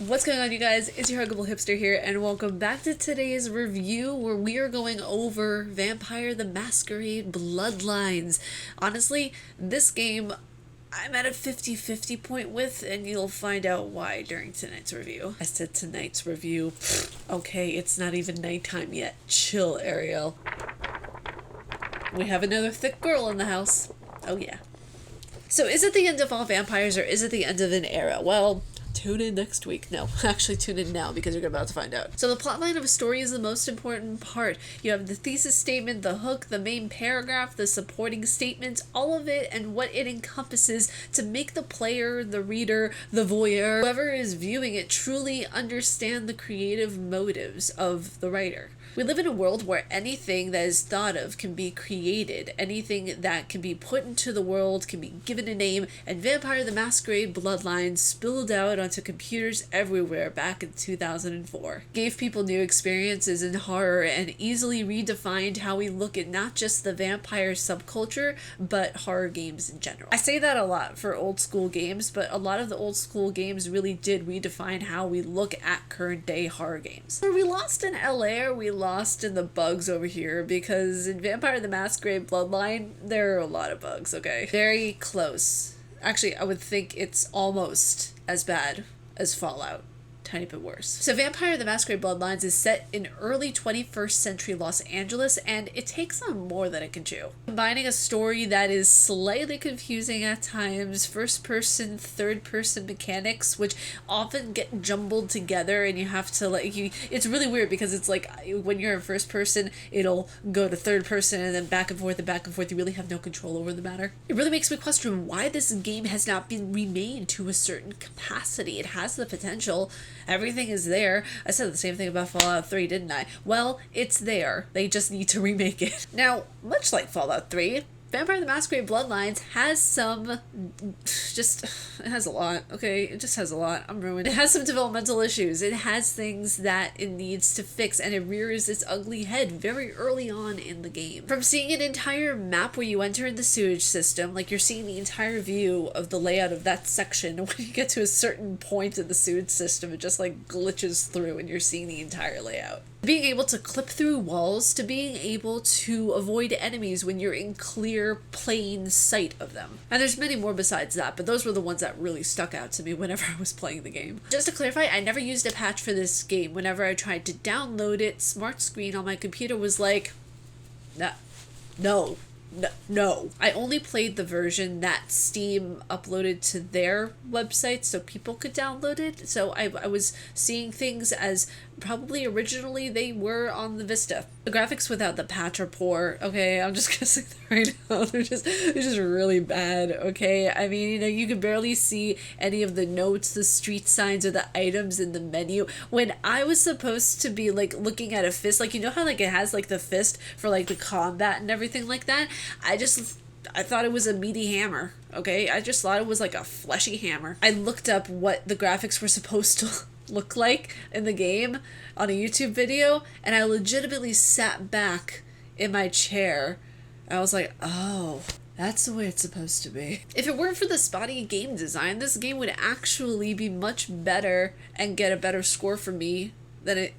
What's going on, you guys? It's your Huggable Hipster here, and welcome back to today's review where we are going over Vampire the Masquerade Bloodlines. Honestly, this game I'm at a 50-50 point with, and you'll find out why during tonight's review. I said tonight's review. Okay, it's not even nighttime yet. Chill, Ariel. We have another thick girl in the house. Oh yeah. So is it the end of all vampires, or is it the end of an era? Well, tune in next week. No, actually tune in now because you're about to find out. So the plotline of a story is the most important part. You have the thesis statement, the hook, the main paragraph, the supporting statements, all of it and what it encompasses to make the player, the reader, the voyeur, whoever is viewing it truly understand the creative motives of the writer. We live in a world where anything that is thought of can be created. Anything that can be put into the world can be given a name, and Vampire the Masquerade Bloodlines spilled out onto computers everywhere back in 2004. Gave people new experiences in horror and easily redefined how we look at not just the vampire subculture, but horror games in general. I say that a lot for old school games, but a lot of the old school games really did redefine how we look at current day horror games. Are we lost in LA? Are we lost in the bugs over here? Because in Vampire the Masquerade Bloodline, there are a lot of bugs, okay? Very close. Actually, I would think it's almost as bad as Fallout. Tiny bit worse. So Vampire the Masquerade Bloodlines is set in early 21st century Los Angeles, and it takes on more than it can chew. Combining a story that is slightly confusing at times, first person, third person mechanics, which often get jumbled together, and you have to it's really weird because it's like when you're in first person, it'll go to third person and then back and forth and back and forth. You really have no control over the matter. It really makes me question why this game has not been remade to a certain capacity. It has the potential. Everything is there. I said the same thing about Fallout 3, didn't I? Well, it's there. They just need to remake it. Now, much like Fallout 3, Vampire the Masquerade Bloodlines has some... it has a lot, okay? It just has a lot. I'm ruined. It has some developmental issues. It has things that it needs to fix, and it rears its ugly head very early on in the game. From seeing an entire map where you enter in the sewage system, like you're seeing the entire view of the layout of that section, when you get to a certain point in the sewage system, it just like glitches through and you're seeing the entire layout. Being able to clip through walls, to being able to avoid enemies when you're in clear, plain sight of them. And there's many more besides that, but those were the ones that really stuck out to me whenever I was playing the game. Just to clarify, I never used a patch for this game. Whenever I tried to download it, Smart Screen on my computer was like, no. I only played the version that Steam uploaded to their website so people could download it. So I was seeing things as probably originally they were on the Vista. The graphics without the patch are poor, okay? I'm just gonna say that right now. They're just really bad, okay? I mean, you can barely see any of the notes, the street signs, or the items in the menu. When I was supposed to be like looking at a fist, like how like it has like the fist for like the combat and everything like that, I thought it was a meaty hammer, okay? I just thought it was like a fleshy hammer. I looked up what the graphics were supposed to look like in the game on a YouTube video, and I legitimately sat back in my chair. I was like, oh, that's the way it's supposed to be. If it weren't for the spotty game design, this game would actually be much better and get a better score from me than it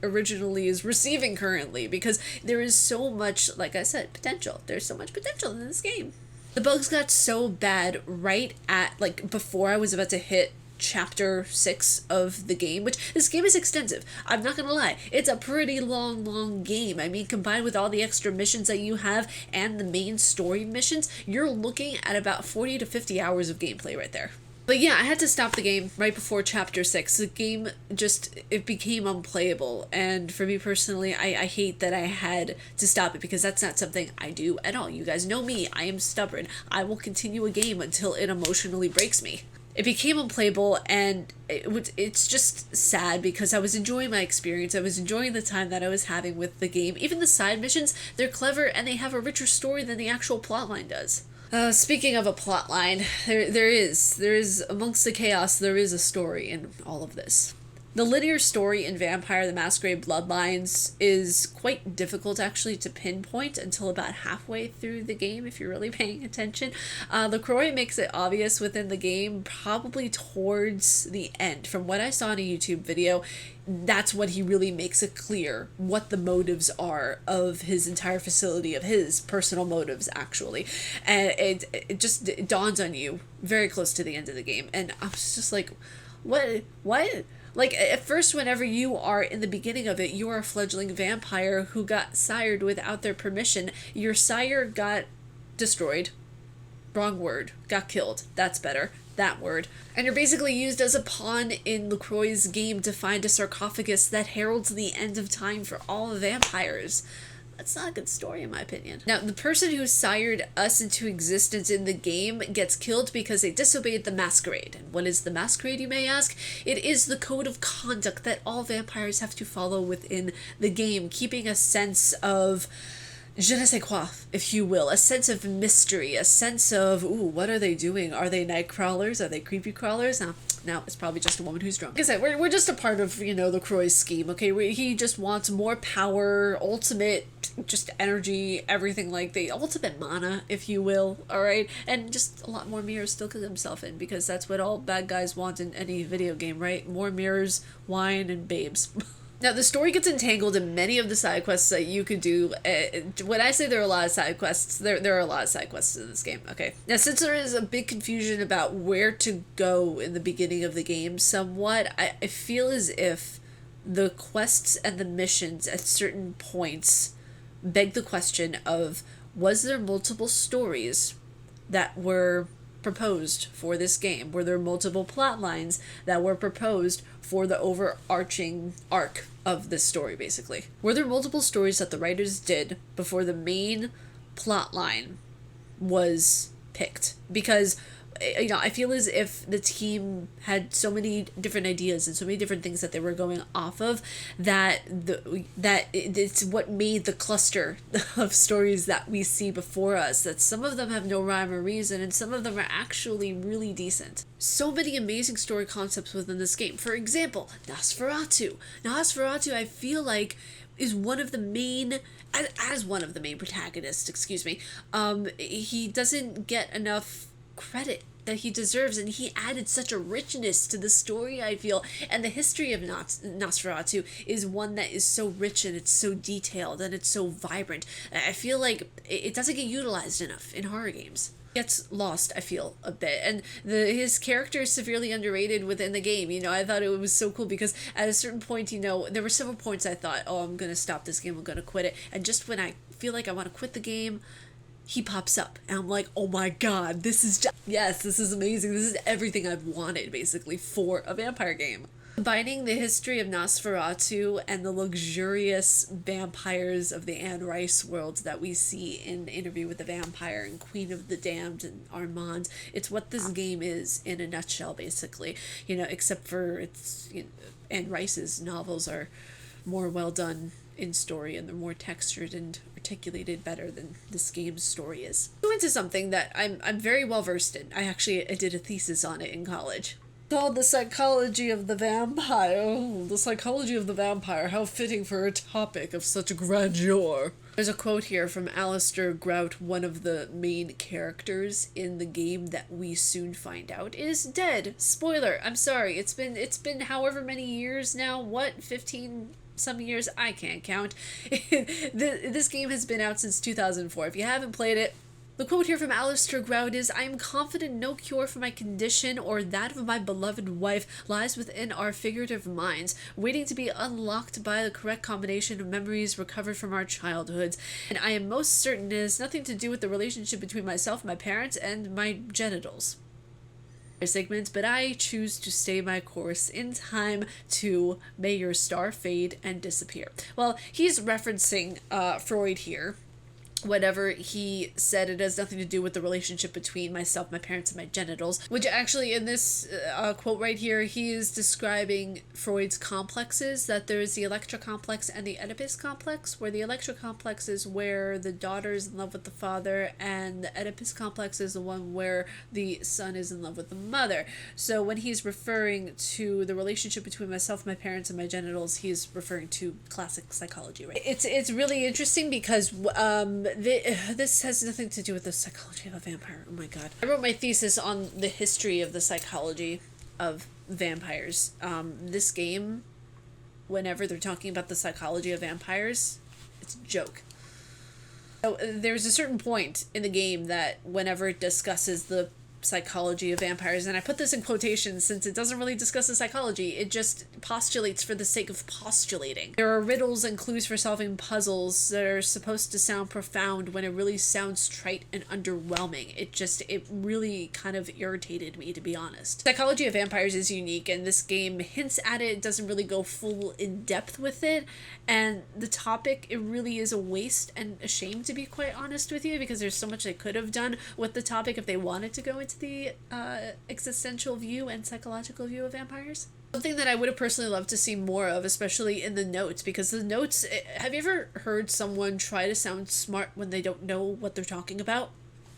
originally is receiving currently, because there is so much, like I said, potential. There's so much potential in this game. The bugs got so bad right at, like, before I was about to hit chapter 6 of the game, which this game is extensive. I'm not gonna lie. It's a pretty long game. I mean, combined with all the extra missions that you have and the main story missions, you're looking at about 40 to 50 hours of gameplay right there. But yeah, I had to stop the game right before chapter 6. The game it became unplayable, and for me personally, I hate that I had to stop it, because that's not something I do at all. You guys know me. I am stubborn. I will continue a game until it emotionally breaks me. It became unplayable, and it's just sad because I was enjoying my experience. I was enjoying the time that I was having with the game. Even the side missions, they're clever and they have a richer story than the actual plotline does. Speaking of a plotline, there is amongst the chaos, there is a story in all of this. The linear story in Vampire the Masquerade Bloodlines is quite difficult actually to pinpoint until about halfway through the game if you're really paying attention. LaCroix makes it obvious within the game probably towards the end. From what I saw in a YouTube video, that's when he really makes it clear what the motives are of his entire facility, of his personal motives actually. And it just dawns on you very close to the end of the game. And I was just like, what? Like, at first, whenever you are in the beginning of it, you are a fledgling vampire who got sired without their permission. Your sire got destroyed. Wrong word. Got killed. That's better. That word. And you're basically used as a pawn in LaCroix's game to find a sarcophagus that heralds the end of time for all vampires. That's not a good story, in my opinion. Now, the person who sired us into existence in the game gets killed because they disobeyed the Masquerade. And what is the Masquerade, you may ask? It is the code of conduct that all vampires have to follow within the game, keeping a sense of je ne sais quoi, if you will, a sense of mystery, a sense of, ooh, what are they doing? Are they night crawlers? Are they creepy crawlers? No, it's probably just a woman who's drunk. Like I said, we're just a part of, LaCroix's scheme, okay? He just wants more power, ultimate, just energy, everything like the ultimate mana, if you will, alright? And just a lot more mirrors still kill himself in, because that's what all bad guys want in any video game, right? More mirrors, wine, and babes. Now, the story gets entangled in many of the side quests that you could do. When I say there are a lot of side quests, there are a lot of side quests in this game, okay? Now, since there is a big confusion about where to go in the beginning of the game somewhat, I feel as if the quests and the missions at certain points beg the question of, was there multiple stories that were proposed for this game? Were there multiple plot lines that were proposed for the overarching arc of this story, basically? Were there multiple stories that the writers did before the main plot line was picked? Because I feel as if the team had so many different ideas and so many different things that they were going off of that it's what made the cluster of stories that we see before us, that some of them have no rhyme or reason and some of them are actually really decent. So many amazing story concepts within this game. For example, Nosferatu. Nosferatu, I feel like, is one of the main, as one of the main protagonists, excuse me. He doesn't get enough credit that he deserves, and he added such a richness to the story, I feel. And the history of Nosferatu is one that is so rich and it's so detailed and it's so vibrant. I feel like it doesn't get utilized enough in horror games. Gets lost, I feel, a bit, and his character is severely underrated within the game. I thought it was so cool because at a certain point, there were several points I thought, oh, I'm gonna stop this game, I'm gonna quit it, and just when I feel like I want to quit the game, he pops up and I'm like, oh my god, this is amazing. This is everything I've wanted, basically, for a vampire game. Combining the history of Nosferatu and the luxurious vampires of the Anne Rice world that we see in Interview with the Vampire and Queen of the Damned and Armand, it's what this game is in a nutshell, basically. Except for Anne Rice's novels are more well done in story and they're more textured and articulated better than this game's story is. Go into something that I'm very well versed in. I did a thesis on it in college. Called The Psychology of the Vampire. Oh, the Psychology of the Vampire. How fitting for a topic of such grandeur. There's a quote here from Alistair Grout, one of the main characters in the game that we soon find out is dead. Spoiler, I'm sorry. It's been however many years now. What, 15 some years? I can't count. This game has been out since 2004. If you haven't played it, the quote here from Alistair Grout is, I am confident no cure for my condition or that of my beloved wife lies within our figurative minds, waiting to be unlocked by the correct combination of memories recovered from our childhoods. And I am most certain it has nothing to do with the relationship between myself, my parents, and my genitals. Segments, but I choose to stay my course in time to may your star fade and disappear. Well, he's referencing Freud here. whatever he said, it has nothing to do with the relationship between myself, my parents, and my genitals, which actually in this quote right here, he is describing Freud's complexes, that there is the Electra complex and the Oedipus complex, where the Electra complex is where the daughter is in love with the father, and the Oedipus complex is the one where the son is in love with the mother. So when he's referring to the relationship between myself, my parents, and my genitals, he's referring to classic psychology, right? It's really interesting because this has nothing to do with the psychology of a vampire. Oh my god. I wrote my thesis on the history of the psychology of vampires. This game, whenever they're talking about the psychology of vampires, it's a joke. So there's a certain point in the game that whenever it discusses the psychology of vampires, and I put this in quotations since it doesn't really discuss the psychology, it just postulates for the sake of postulating. There are riddles and clues for solving puzzles that are supposed to sound profound when it really sounds trite and underwhelming. It really kind of irritated me, to be honest. Psychology of vampires is unique, and this game hints at it. It doesn't really go full in depth with it, and the topic, it really is a waste and a shame, to be quite honest with you, because there's so much they could have done with the topic if they wanted to go into the existential view and psychological view of vampires. Something that I would have personally loved to see more of, especially in the notes, because the notes, have you ever heard someone try to sound smart when they don't know what they're talking about?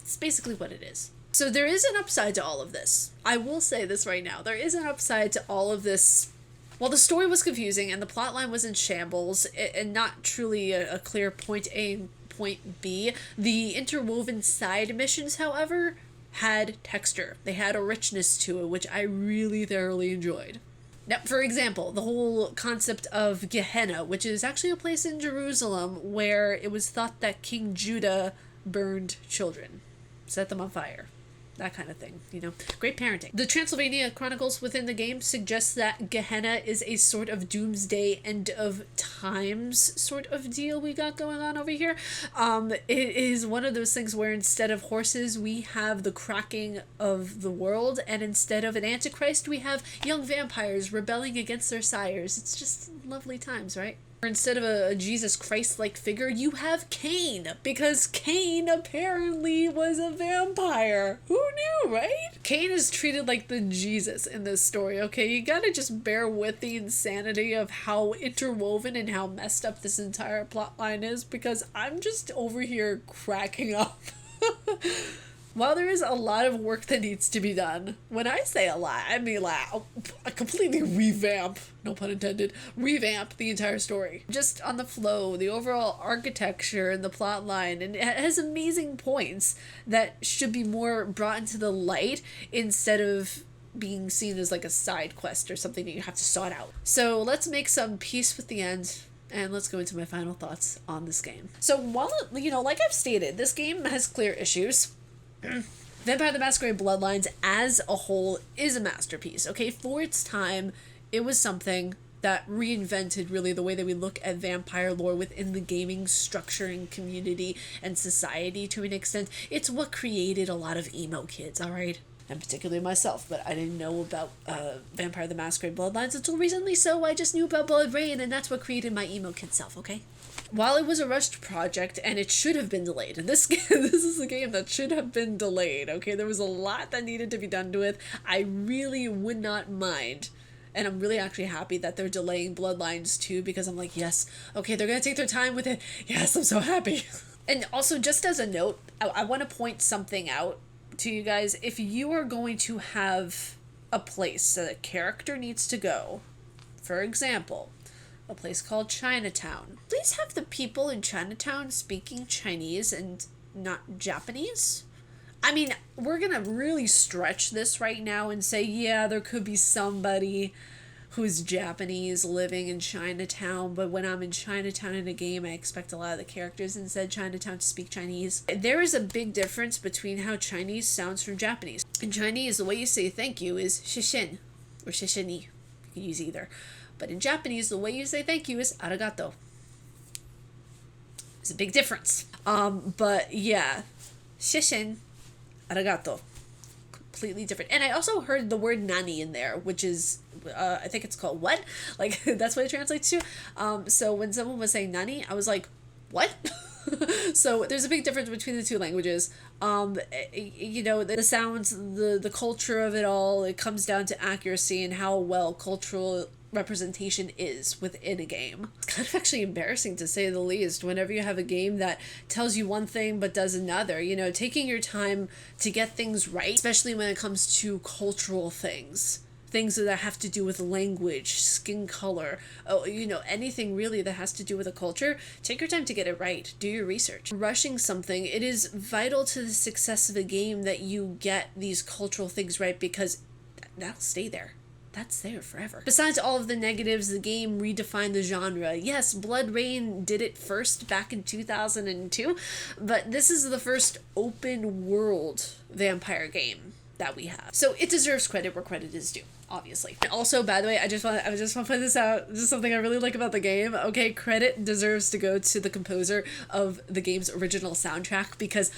It's basically what it is. So there is an upside to all of this. I will say this right now. There is an upside to all of this. While the story was confusing and the plotline was in shambles and not truly a clear point A and point B, the interwoven side missions, however, had texture. They had a richness to it, which I really thoroughly enjoyed. Now, for example, the whole concept of Gehenna, which is actually a place in Jerusalem where it was thought that King Judah burned children, set them on fire. That kind of thing, you know. Great parenting. The Transylvania Chronicles within the game suggests that Gehenna is a sort of doomsday end of times sort of deal we got going on over here. It is one of those things where instead of horses, we have the cracking of the world, and instead of an antichrist, we have young vampires rebelling against their sires. It's just lovely times, right? Or instead of a Jesus Christ-like figure, you have Cain, because Cain apparently was a vampire. Who knew, right? Cain is treated like the Jesus in this story, okay? You gotta just bear with the insanity of how interwoven and how messed up this entire plotline is, because I'm just over here cracking up. While there is a lot of work that needs to be done, when I say a lot, I mean like a completely revamp, no pun intended, revamp the entire story. Just on the flow, the overall architecture and the plot line, and it has amazing points that should be more brought into the light instead of being seen as like a side quest or something that you have to sort out. So let's make some peace with the end. And let's go into my final thoughts on this game. So while, like I've stated, this game has clear issues. Vampire the Masquerade Bloodlines as a whole is a masterpiece, okay? For its time, it was something that reinvented really the way that we look at vampire lore within the gaming structure and community and society to an extent. It's what created a lot of emo kids, alright? And particularly myself, but I didn't know about Vampire the Masquerade Bloodlines until recently, so I just knew about Blood Rain, and that's what created my emo kid self, okay? While it was a rushed project, and it should have been delayed, and this is a game that should have been delayed, okay? There was a lot that needed to be done to it. I really would not mind, and I'm really actually happy that they're delaying Bloodlines 2, because I'm like, yes, okay, they're gonna take their time with it. Yes, I'm so happy. And also, just as a note, I want to point something out to you guys. If you are going to have a place that a character needs to go, for example, a place called Chinatown, please have the people in Chinatown speaking Chinese and not Japanese. I mean, we're gonna really stretch this right now and say, yeah, there could be somebody who's Japanese living in Chinatown, but when I'm in Chinatown in a game, I expect a lot of the characters in said Chinatown to speak Chinese. There is a big difference between how Chinese sounds from Japanese. In Chinese, the way you say thank you is shishin or shishini. You can use either. But in Japanese, the way you say thank you is arigato. It's a big difference. But yeah, shishin, arigato. Completely different. And I also heard the word nani in there, which is, I think it's called what? Like, that's what it translates to. So when someone was saying nani, I was like, what? So there's a big difference between the two languages. You know, the sounds, the culture of it all, it comes down to accuracy and how well cultural representation is within a game. It's kind of actually embarrassing, to say the least, whenever you have a game that tells you one thing but does another. You know, taking your time to get things right, especially when it comes to cultural things. Things that have to do with language, skin color, oh, you know, anything really that has to do with a culture, take your time to get it right. Do your research. Rushing something, it is vital to the success of a game that you get these cultural things right, because that'll stay there. That's there forever. Besides all of the negatives, the game redefined the genre. Yes, Blood Rain did it first back in 2002, but this is the first open world vampire game that we have. So it deserves credit where credit is due, obviously. And also, by the way, I just want to point this out. This is something I really like about the game. Okay, credit deserves to go to the composer of the game's original soundtrack, because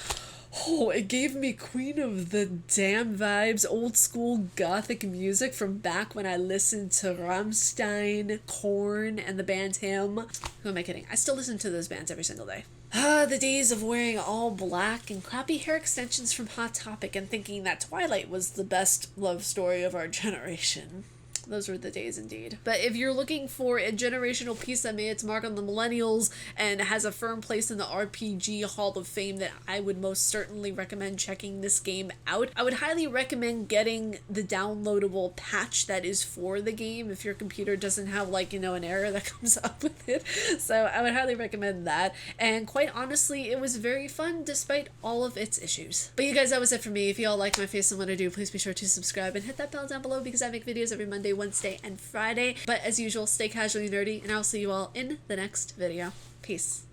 it gave me Queen of the Damned vibes, old school gothic music from back when I listened to Rammstein, Korn, and the band Him. Who am I kidding? I still listen to those bands every single day. The days of wearing all black and crappy hair extensions from Hot Topic and thinking that Twilight was the best love story of our generation. Those were the days indeed. But if you're looking for a generational piece that made its mark on the millennials and has a firm place in the RPG Hall of Fame, that I would most certainly recommend checking this game out. I would highly recommend getting the downloadable patch that is for the game if your computer doesn't have, like, you know, an error that comes up with it. So I would highly recommend that. And quite honestly, it was very fun despite all of its issues. But you guys, that was it for me. If you all like my face and what I do, please be sure to subscribe and hit that bell down below, because I make videos every Monday, Wednesday, and Friday. But as usual, stay casually nerdy, and I'll see you all in the next video. Peace.